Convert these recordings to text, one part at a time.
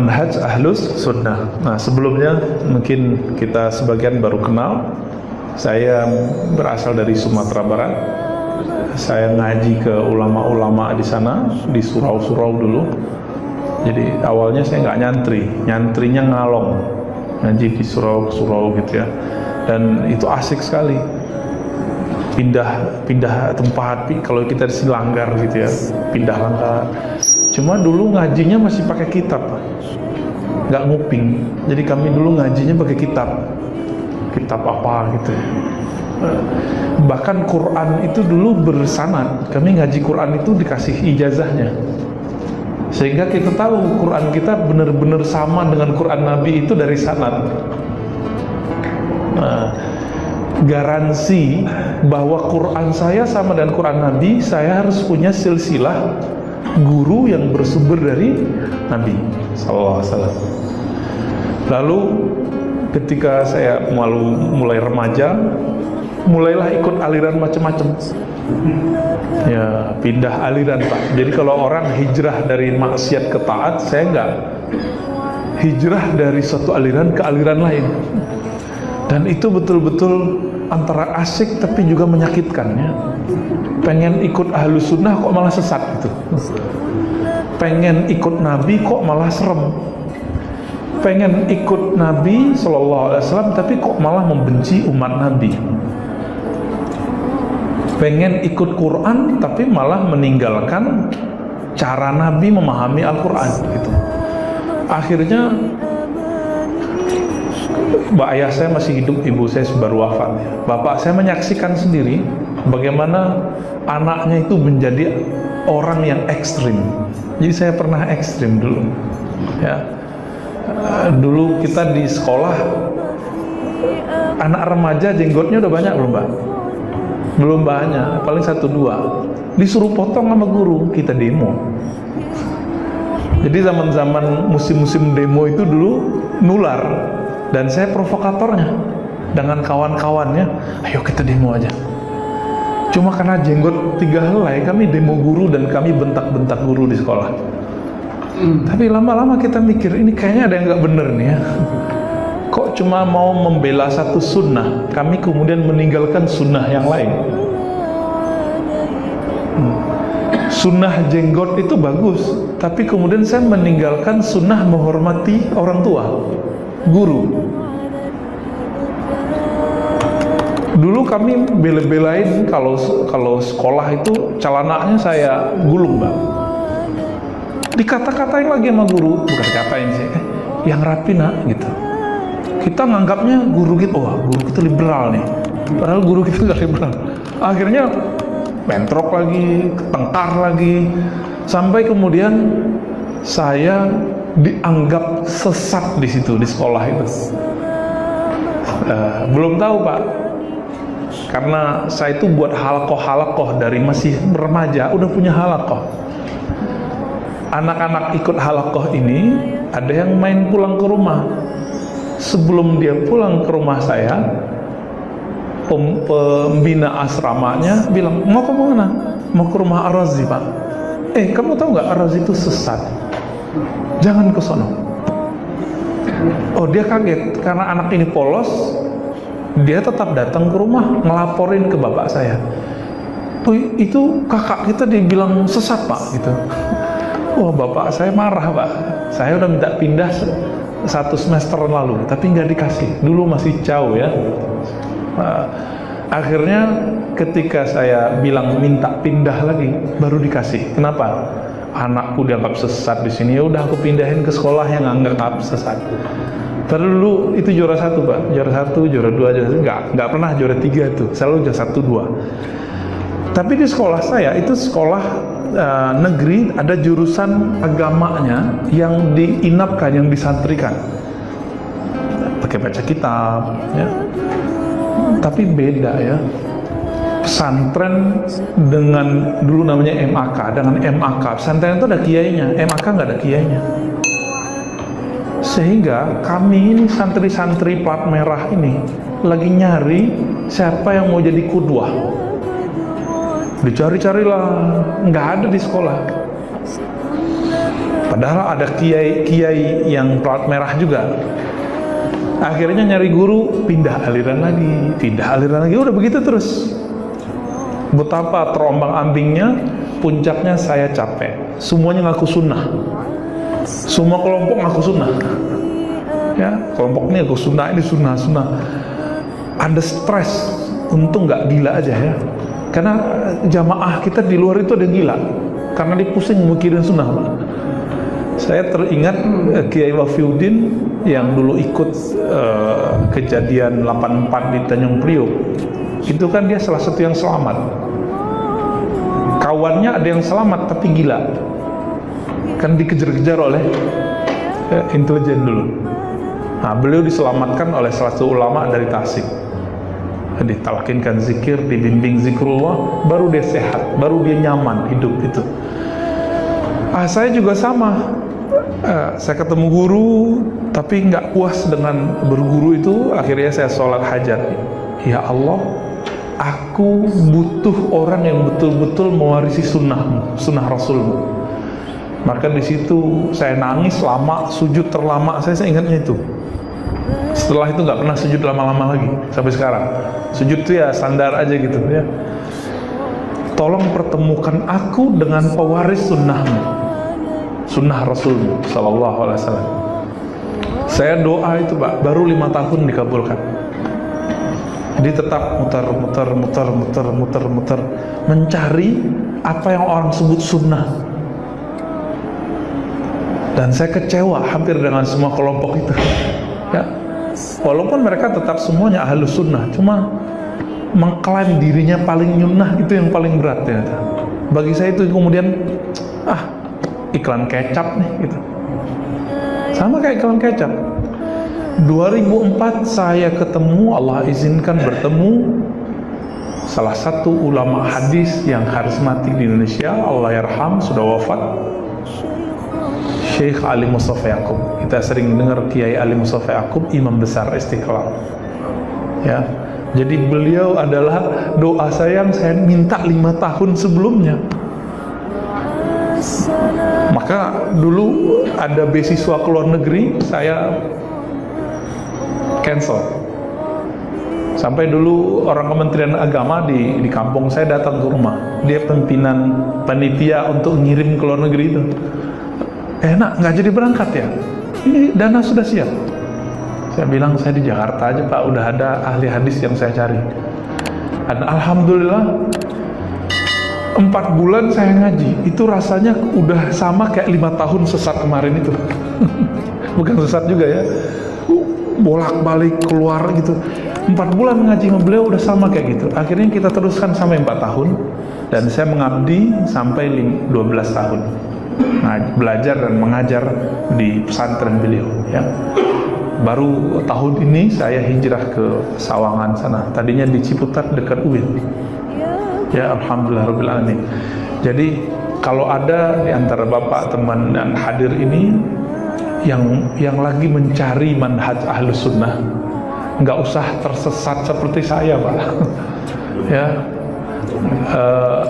manhaj ahlus sunnah. Nah, sebelumnya mungkin kita sebagian baru kenal. Saya berasal dari Sumatera Barat. Saya ngaji ke ulama-ulama di sana, di surau-surau dulu. Jadi awalnya saya nggak nyantri, nyantrinya ngalong, ngaji di surau-surau gitu ya. Dan itu asik sekali. Pindah tempat, kalau kita di sini langgar gitu ya, pindah langgar. Cuma dulu ngajinya masih pakai kitab, nggak nguping. Jadi kami dulu ngajinya pakai kitab apa gitu. Bahkan Quran itu dulu bersanad. Kami ngaji Quran itu dikasih ijazahnya, sehingga kita tahu Quran kita benar-benar sama dengan Quran Nabi itu dari sanad. Nah, garansi bahwa Quran saya sama dengan Quran Nabi, saya harus punya silsilah guru yang bersumber dari Nabi sallallahu alaihi wasallam. Lalu ketika saya mulai remaja, mulailah ikut aliran macam-macam. Ya, pindah aliran, Pak. Jadi kalau orang hijrah dari maksiat ke taat, saya enggak. Hijrah dari suatu aliran ke aliran lain. Dan itu betul-betul antara asik tapi juga menyakitkan ya. Pengen ikut ahlus sunnah kok malah sesat gitu. Pengen ikut Nabi kok malah serem. Pengen ikut Nabi sallallahu alaihi wasallam tapi kok malah membenci umat Nabi. Pengen ikut Quran tapi malah meninggalkan cara Nabi memahami Al-Quran gitu. Akhirnya ayah saya masih hidup, ibu saya baru wafat. Bapak saya menyaksikan sendiri bagaimana anaknya itu menjadi orang yang ekstrim. Jadi saya pernah ekstrim dulu ya. Dulu kita di sekolah, anak remaja jenggotnya udah banyak belum, Pak? Belum banyak, paling 1-2. Disuruh potong sama guru, kita demo. Jadi zaman-zaman musim-musim demo itu dulu nular. Dan saya provokatornya dengan kawan-kawannya, ayo kita demo aja. Cuma karena jenggot 3 helai, kami demo guru dan kami bentak-bentak guru di sekolah. Tapi lama-lama kita mikir, ini kayaknya ada yang nggak bener nih ya. Kok cuma mau membela satu sunnah, kami kemudian meninggalkan sunnah yang lain. Sunnah jenggot itu bagus, tapi kemudian saya meninggalkan sunnah menghormati orang tua, guru. Dulu kami bela-belain kalau sekolah itu celananya saya gulung, Mbak. Dikata-katain lagi sama guru, bukan dikatain sih, yang rapi nak gitu. Kita nganggapnya guru gitu, wah guru kita liberal nih, padahal guru kita nggak liberal. Akhirnya bentrok lagi, tengkar lagi, sampai kemudian saya dianggap sesat di situ, di sekolah itu. Belum tahu, Pak, karena saya itu buat halakoh dari masih remaja udah punya halakoh. Anak-anak ikut halakoh ini ada yang main pulang ke rumah. Sebelum dia pulang ke rumah saya, pembina asramanya bilang, mau ke mana? Mau ke rumah Ar-Razi, Pak. Kamu tahu nggak Ar-Razi itu sesat? Jangan ke sono. Oh, dia kaget karena anak ini polos. Dia tetap datang ke rumah ngelaporin ke bapak saya. Oh, itu kakak kita dibilang sesat, Pak, gitu. Wah, bapak saya marah, Pak. Saya udah minta pindah 1 semester lalu, tapi nggak dikasih. Dulu masih jauh ya. Akhirnya ketika saya bilang minta pindah lagi, baru dikasih. Kenapa? Anakku dianggap sesat di sini. Ya udah, aku pindahin ke sekolah yang anggap sesat. Padahal dulu itu juara 1, Pak. Juara 1, juara 2, nggak pernah juara 3 tuh. Selalu juara 1, 2. Tapi di sekolah saya itu sekolah negeri, ada jurusan agamanya yang diinapkan, yang disantrikan, pakai baca kitab ya. Tapi beda ya, pesantren dengan dulu namanya MAK, dengan MAK. Pesantren itu ada kiainya, MAK nggak ada kiainya. Sehingga kami ini santri-santri plat merah ini lagi nyari siapa yang mau jadi kudwah. Dicari-carilah, nggak ada di sekolah. Padahal ada kiai yang plat merah juga. Akhirnya nyari guru, pindah aliran lagi, udah begitu terus. Betapa terombang-ambingnya, puncaknya saya capek. Semuanya ngaku sunnah, semua kelompok ngaku sunnah. Ya, kelompok ini ngaku sunnah, ini sunnah. Ada stres, untung nggak gila aja ya. Karena jamaah kita di luar itu ada gila, karena dipusing mikirin sunnah, Pak. Saya teringat Kiai Wafiuddin yang dulu ikut kejadian 84 di Tanjung Priok. Itu kan dia salah satu yang selamat. Kawannya ada yang selamat tapi gila, kan dikejar-kejar oleh intelijen dulu. Nah, beliau diselamatkan oleh salah satu ulama dari Tasik. Ditalkinkan zikir, dibimbing zikrullah, baru dia sehat, baru dia nyaman hidup itu. Saya juga sama. Saya ketemu guru tapi nggak puas dengan berguru itu. Akhirnya saya sholat hajat. Ya Allah, aku butuh orang yang betul-betul mewarisi sunnah Rasulmu. Maka di situ saya nangis lama, sujud terlama. Saya ingatnya itu. Setelah itu nggak pernah sujud lama-lama lagi sampai sekarang. Sujud itu ya standar aja gitu ya. Tolong pertemukan aku dengan pewaris sunnahmu, sunnah Rasulmu Sallallahu Alaihi Wasallam. Saya doa itu Pak, baru 5 tahun dikabulkan. Jadi tetap muter mencari apa yang orang sebut sunnah. Dan saya kecewa hampir dengan semua kelompok itu. Ya, walaupun mereka tetap semuanya ahlus sunnah, cuma mengklaim dirinya paling nyunnah itu yang paling berat ya. Bagi saya itu kemudian iklan kecap nih gitu. Sama kayak iklan kecap. 2004 saya ketemu, Allah izinkan bertemu salah satu ulama hadis yang karismatik di Indonesia, Allah yarham, sudah wafat, Syekh Ali Mustafa Yaqub. Kita sering dengar Kiai Ali Mustafa Yaqub, imam besar Istiqlal. Ya, jadi beliau adalah doa saya yang saya minta 5 tahun sebelumnya. Maka dulu ada beasiswa ke luar negeri, saya cancel. Sampai dulu orang Kementerian Agama di kampung saya datang ke rumah. Dia pimpinan panitia untuk ngirim ke luar negeri itu. Enak, nggak jadi berangkat ya? Ini dana sudah siap. Saya bilang saya di Jakarta aja Pak, udah ada ahli hadis yang saya cari. Dan alhamdulillah 4 bulan saya ngaji, itu rasanya udah sama kayak 5 tahun sesat kemarin itu. Bukan sesat juga ya, bolak-balik keluar gitu. 4 bulan ngaji sama beliau udah sama kayak gitu. Akhirnya kita teruskan sampai 4 tahun, dan saya mengabdi sampai 12 tahun. Nah, belajar dan mengajar di pesantren beliau ya. Baru tahun ini saya hijrah ke Sawangan sana. Tadinya di Ciputat dekat UIN. Ya, alhamdulillahirabbil alamin. Jadi kalau ada di antara Bapak, teman dan hadir ini yang lagi mencari manhaj ahlus sunnah, nggak usah tersesat seperti saya Pak. Ya,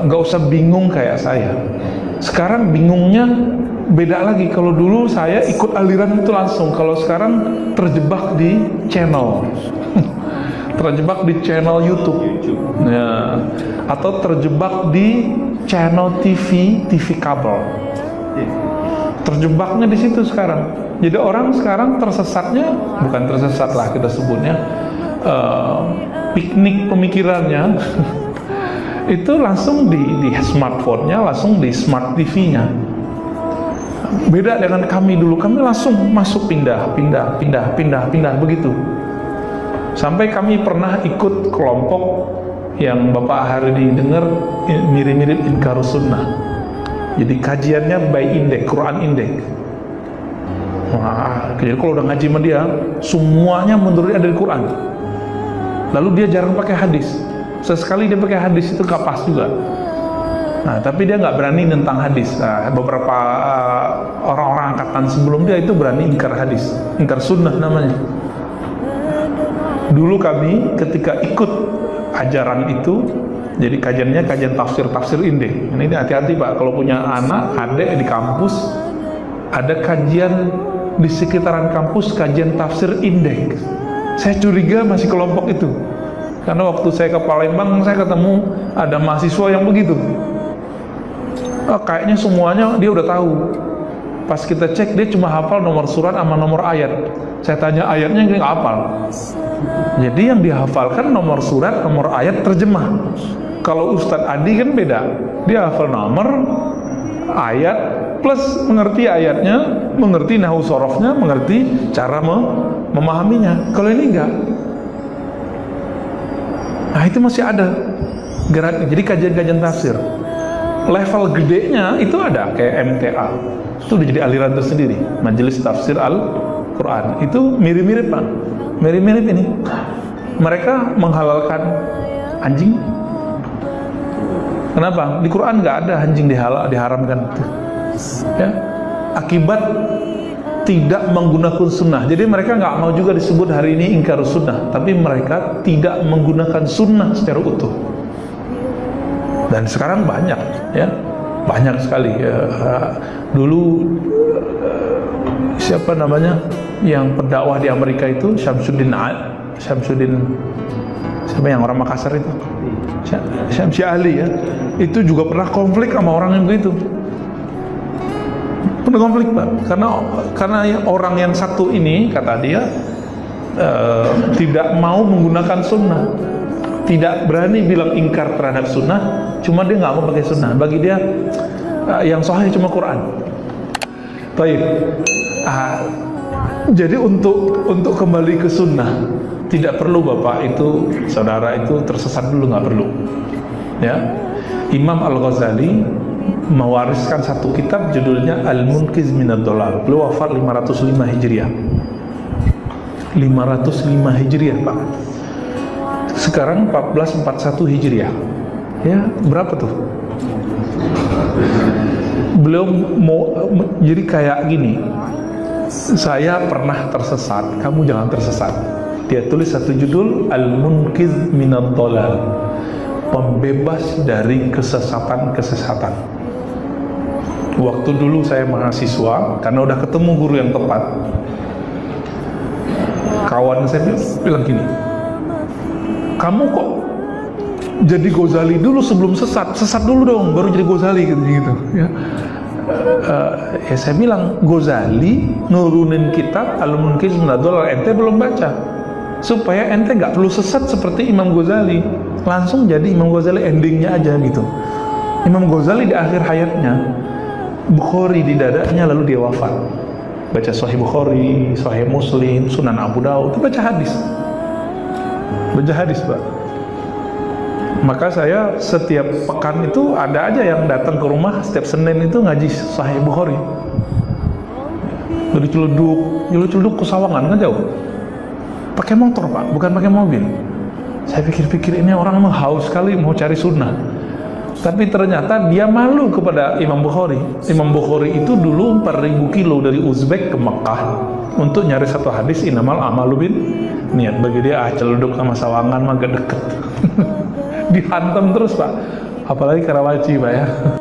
nggak usah bingung kayak saya. Sekarang bingungnya beda lagi. Kalau dulu saya ikut aliran itu langsung, kalau sekarang terjebak di channel. Terjebak di channel YouTube ya, atau terjebak di channel TV kabel. Terjebaknya di situ sekarang. Jadi orang sekarang tersesatnya, bukan tersesat lah kita sebutnya, piknik pemikirannya itu langsung di smartphone-nya, langsung di smart TV-nya. Beda dengan kami dulu, kami langsung masuk pindah begitu. Sampai kami pernah ikut kelompok yang Bapak hari dengar, mirip-mirip Inkarus Sunnah. Jadi kajiannya by indeks, Quran indeks. Wah, jadi kalau udah ngaji sama dia, semuanya menurut dia dari Quran. Lalu dia jarang pakai hadis. Sesekali dia pakai hadis itu gak pas juga. Nah, tapi dia nggak berani tentang hadis. Nah, beberapa orang-orang angkatan sebelum dia itu berani ingkar hadis, ingkar sunnah namanya. Dulu kami ketika ikut ajaran itu, jadi kajiannya kajian tafsir indeks. Ini hati-hati Pak, kalau punya anak, adik di kampus, ada kajian di sekitaran kampus, kajian tafsir indeks. Saya curiga masih kelompok itu, karena waktu saya ke Palembang saya ketemu ada mahasiswa yang begitu. Kayaknya semuanya dia udah tahu. Pas kita cek dia cuma hafal nomor surat sama nomor ayat. Saya tanya ayatnya dia nggak hafal. Jadi yang dihafalkan nomor surat, nomor ayat, terjemah. Kalau Ustadz Adi kan beda, dia hafal nomor ayat plus mengerti ayatnya, mengerti nahwu sorofnya, mengerti cara memahaminya. Kalau ini enggak. Nah itu masih ada gerak. Jadi kajian-kajian tafsir level gedenya itu ada kayak MTA, itu udah jadi aliran tersendiri, Majelis Tafsir Al-Quran. Itu mirip-mirip Pak, mirip-mirip ini. Mereka menghalalkan anjing. Kenapa? Di Quran nggak ada anjing diharamkan. Ya, akibat tidak menggunakan sunnah. Jadi mereka nggak mau juga disebut hari ini ingkar sunnah, tapi mereka tidak menggunakan sunnah secara utuh. Dan sekarang banyak, ya, banyak sekali. Dulu siapa namanya yang pendakwah di Amerika itu Syamsuddin, siapa yang orang Makassar itu, Syamsi Ali ya, itu juga pernah konflik sama orang yang begitu. Pernah konflik Pak, karena orang yang satu ini kata dia tidak mau menggunakan sunnah, tidak berani bilang ingkar terhadap sunnah, cuma dia nggak mau pakai sunnah. Bagi dia yang sahih cuma Quran. Baik. Jadi untuk kembali ke sunnah tidak perlu Bapak itu, saudara itu tersesat dulu, nggak perlu. Ya, Imam Al-Ghazali mewariskan satu kitab judulnya Al-Munqiz Minad Dhalal. Beliau wafat 505 Hijriah. 505 Hijriah Pak. Sekarang 1441 Hijriah. Ya, berapa tuh? Beliau jadi kayak gini. Saya pernah tersesat, kamu jangan tersesat. Dia tulis satu judul Al-Munqiz Minad Dhalal, pembebas dari kesesatan-kesesatan. Waktu dulu saya mahasiswa, karena udah ketemu guru yang tepat, kawan saya bilang gini, kamu kok jadi Ghazali dulu sebelum sesat dulu dong, baru jadi Ghazali gitu ya. Ya saya bilang, Ghazali nurunin kitab Al-Munqiz Minad Dhalal, ente belum baca, supaya ente nggak perlu sesat seperti Imam Ghazali, langsung jadi Imam Ghazali endingnya aja gitu. Imam Ghazali di akhir hayatnya, Bukhari di dadanya, lalu dia wafat. Baca Sahih Bukhari, Sahih Muslim, Sunan Abu Daud, itu baca hadis Pak. Maka saya setiap pekan itu ada aja yang datang ke rumah setiap Senin itu ngaji Sahih Bukhari. Dari Ciledug ke Sawangan kan jauh. Pakai motor Pak, bukan pakai mobil. Saya pikir-pikir ini orang haus sekali mau cari sunnah. Tapi ternyata dia malu kepada Imam Bukhari. Imam Bukhari itu dulu 4.000 kilo dari Uzbek ke Mekah untuk nyari satu hadis innamal a'malu bin niat. Bagi dia Ciledug sama Sawangan mah gak deket. Dihantam terus Pak, apalagi Karawaci Pak ya.